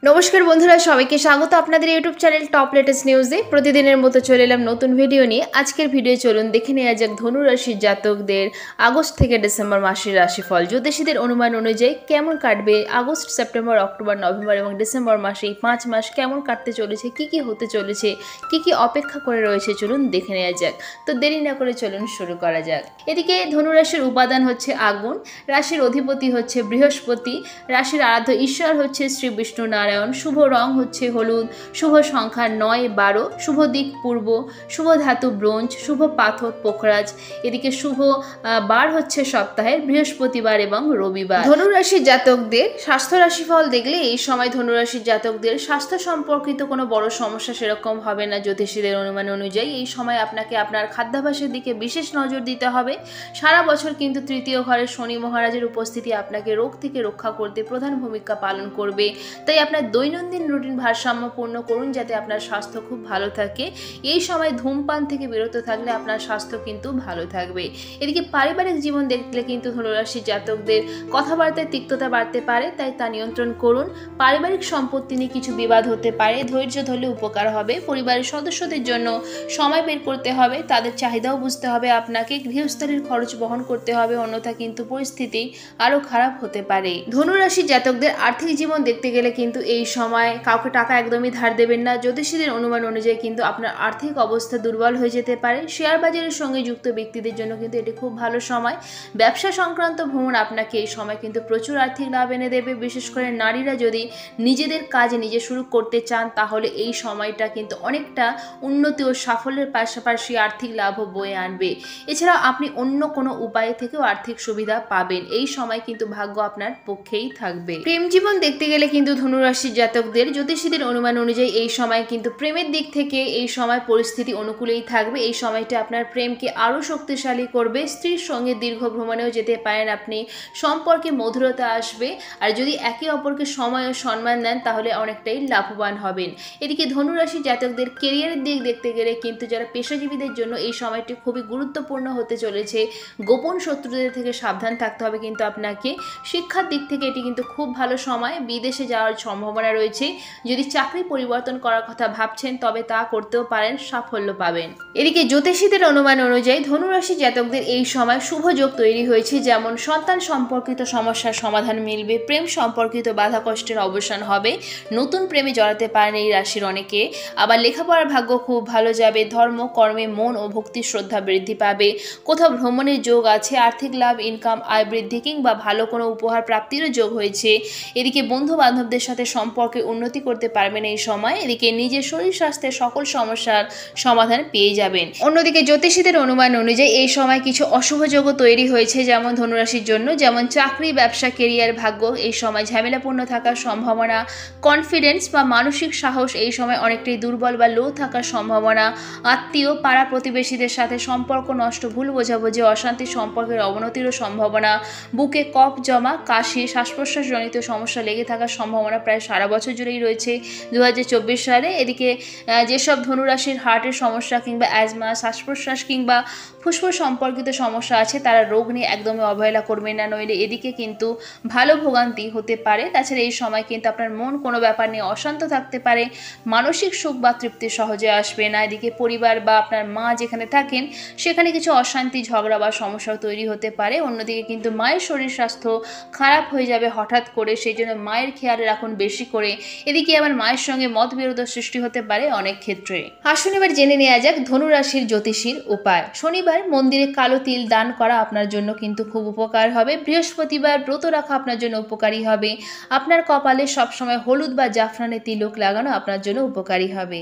নমস্কার বন্ধুরা, সবাইকে স্বাগত আপনাদের ইউটিউব চ্যানেল টপ লেটেস্ট নিউজে। প্রতিদিনের মতো চলে এলাম নতুন ভিডিও নিয়ে। আজকের ভিডিও চলুন দেখে নেওয়া যাক ধনু রাশির জাতকদের আগস্ট থেকে ডিসেম্বর মাসের রাশিফল। জ্যোতিষীদের অনুমান অনুযায়ী কেমন কাটবে আগস্ট, সেপ্টেম্বর, অক্টোবর, নভেম্বর এবং ডিসেম্বর মাসে, এই 5 মাস কেমন কাটতে চলেছে, কি হতে চলেছে, কি অপেক্ষা করে রয়েছে, চলুন দেখে নেওয়া যাক। তো দেরি না করে চলুন শুরু করা যাক। এদিকে ধনু রাশির উপাদান হচ্ছে আগুন, রাশির অধিপতি হচ্ছে বৃহস্পতি, রাশির আরাধ্য ঈশ্বর হচ্ছে শ্রী বিষ্ণু নারায়ণ, শুভ রং হচ্ছে হলুদ, শুভ সংখ্যা 9, 12, শুভ দিক পূর্ব, শুভ ধাতু ব্রোঞ্জ, শুভ পাথর পোখরাজ। এদিকে শুভ বার হচ্ছে সপ্তাহের বৃহস্পতিবার এবং রবিবার। ধনুরাশির জাতকদের স্বাস্থ্য রাশিফল দেখলে এই সময় ধনুরাশির জাতকদের স্বাস্থ্য সম্পর্কিত কোনো বড় সমস্যা সেরকম হবে না। জ্যোতিষীদের অনুমান অনুযায়ী এই সময় আপনাকে আপনার খাদ্যাভ্যাসের দিকে বিশেষ নজর দিতে হবে। সারা বছর কিন্তু তৃতীয় ঘরে শনি মহারাজের উপস্থিতি আপনাকে রোগ থেকে রক্ষা করতে প্রধান ভূমিকা পালন করবে। তাই আপনার দৈনন্দিন রুটিন ভারসাম্যপূর্ণ করুন যাতে আপনার স্বাস্থ্য খুব ভালো থাকে। এই সময় ধূমপান থেকে বিরত থাকলে আপনার স্বাস্থ্য কিন্তু ভালো থাকবে। এদিকে পারিবারিক জীবন দেখলে কিন্তু ধনুরাশির জাতকদের কথাবার্তায় তিক্ততা বাড়তে পারে, তাই তা নিয়ন্ত্রণ করুন। পারিবারিক সম্পত্তি নিয়ে কিছু বিবাদ হতে পারে, ধৈর্য ধরলে উপকার হবে। পরিবারের সদস্যদের জন্য সময় বের করতে হবে, তাদের চাহিদাও বুঝতে হবে। আপনাকে গৃহস্থালির খরচ বহন করতে হবে, অন্যথা কিন্তু পরিস্থিতি আরো খারাপ হতে পারে। ধনুরাশির জাতকদের আর্থিক জীবন দেখতে গেলে কিন্তু এই সময় কাউকে টাকা একদমই ধার দেবেন না। জ্যোতিষীদের অনুমান অনুযায়ী কিন্তু আপনার আর্থিক অবস্থা দুর্বল হয়ে যেতে পারে। শেয়ার বাজারের সঙ্গে যুক্ত ব্যক্তিদের জন্য কিন্তু এটি খুব ভালো সময়। ব্যবসা সংক্রান্ত ভ্রমণ আপনাকে এই সময় কিন্তু প্রচুর আর্থিক লাভ এনে দেবে। বিশেষ করে নারীরা যদি নিজেদের কাজ নিজে শুরু করতে চান তাহলে এই সময়টা কিন্তু অনেকটা উন্নতি ও সাফল্যের পাশাপাশি আর্থিক লাভও বয়ে আনবে। এছাড়াও আপনি অন্য কোনো উপায় থেকেও আর্থিক সুবিধা পাবেন। এই সময় কিন্তু ভাগ্য আপনার পক্ষেই থাকবে। প্রেম জীবন দেখতে গেলে কিন্তু ধনুরাশির জাতকদের জ্যোতিষীদের অনুমান অনুযায়ী এই সময় কিন্তু প্রেমের দিক থেকে এই সময় পরিস্থিতি অনুকূলেই থাকবে। এই সময়টা আপনার প্রেমকে আরো শক্তিশালী করবে। স্ত্রীর সঙ্গে দীর্ঘ ভ্রমণেও যেতে পারেন আপনি, সম্পর্কে মধুরতা আসবে। আর যদি একে অপরকে সময় ও সম্মান দেন তাহলে অনেকটাই লাভবান হবেন। এদিকে ধনুরাশির জাতকদের কেরিয়ারের দিক দেখতে গেলে কিন্তু যারা পেশাজীবীদের জন্য এই সময়টি খুবই গুরুত্বপূর্ণ হতে চলেছে। গোপন শত্রুদের থেকে সাবধান থাকতে হবে কিন্তু আপনাকে। শিক্ষার দিক থেকে এটি কিন্তু খুব ভালো সময়, বিদেশে যাওয়ার সম্ভাবনা রয়েছে। যদি চাকরি পরিবর্তন করার কথা ভাবছেন তবে তা করতেও পারেন, সাফল্য পাবেন। এদিকে জ্যোতিষীদের অনুমান অনুযায়ী ধনুরাশি জাতকদের এই সময় শুভ যোগ তৈরি হয়েছে, যেমন সন্তান সম্পর্কিত সমস্যার সমাধান মিলবে, প্রেম সম্পর্কিত বাধা কষ্টের অবসান হবে, নতুন প্রেমে জড়াতে পারেন এই রাশির অনেকে। আবার লেখাপড়ার ভাগ্য খুব ভালো যাবে, ধর্ম কর্মে মন ও ভক্তি শ্রদ্ধা বৃদ্ধি পাবে, কোথাও ভ্রমণের যোগ আছে, আর্থিক লাভ, ইনকাম, আয় বৃদ্ধি কিংবা ভালো কোনো উপহার প্রাপ্তিরও যোগ হয়েছে। এদিকে বন্ধু বান্ধবদের সাথে সম্পর্কে উন্নতি করতে পারবেন এই সময়। এদিকে নিজের শরীর স্বাস্থ্যের সকল সমস্যার সমাধান পেয়ে যাবেন। অন্যদিকে জ্যোতিষীদের অনুমান অনুযায়ী এই সময় কিছু অশুভ যোগও তৈরি হয়েছে যেমন ধনুরাশির জন্য, যেমন চাকরি, ব্যবসা, কেরিয়ার, ভাগ্য এই সময় ঝামেলাপূর্ণ থাকার সম্ভাবনা, কনফিডেন্স বা মানসিক সাহস এই সময় অনেকটাই দুর্বল বা লো থাকার সম্ভাবনা, আত্মীয় পাড়া প্রতিবেশীদের সাথে সম্পর্ক নষ্ট, ভুল বোঝাবুঝি, অশান্তি, সম্পর্কের অবনতিরও সম্ভাবনা, বুকে কফ জমা, কাশি, শ্বাস প্রশ্বাস জনিত সমস্যা লেগে থাকার সম্ভাবনা প্রায় সারা বছর জুড়েই রয়েছে 2024 সালে। এদিকে যেসব ধনুরাশির হার্টের সমস্যা কিংবা অ্যাজমা, শ্বাস প্রশ্বাস কিংবা ফুসফুস সম্পর্কিত সমস্যা আছে তারা রোগ নিয়ে একদমই অবহেলা করবেন না, নইলে এদিকে কিন্তু ভালো ভোগান্তি হতে পারে। তাছাড়া এই সময় কিন্তু আপনার মন কোনো ব্যাপার নিয়ে অশান্ত থাকতে পারে, মানসিক সুখ বা তৃপ্তি সহজে আসবে না। এদিকে পরিবার বা আপনার মা যেখানে থাকেন সেখানে কিছু অশান্তি, ঝগড়া বা সমস্যাও তৈরি হতে পারে। অন্যদিকে কিন্তু মায়ের শরীর স্বাস্থ্য খারাপ হয়ে যাবে হঠাৎ করে, সেই জন্য মায়ের খেয়াল রাখুন বেশি করে। এদিকে আবার মায়ের সঙ্গে মতবিরোধ সৃষ্টি হতে পারে অনেক ক্ষেত্রে। আসুন এবার জেনে নেওয়া যাক ধনুরাশির জ্যোতিষীর উপায়। শনিবার মন্দিরে কালো তিল দান করা আপনার জন্য কিন্তু খুব উপকার হবে। বৃহস্পতিবার ব্রত রাখা আপনার জন্য উপকারী হবে। আপনার কপালে সবসময় হলুদ বা জাফরানের তিলক লাগানো আপনার জন্য উপকারী হবে।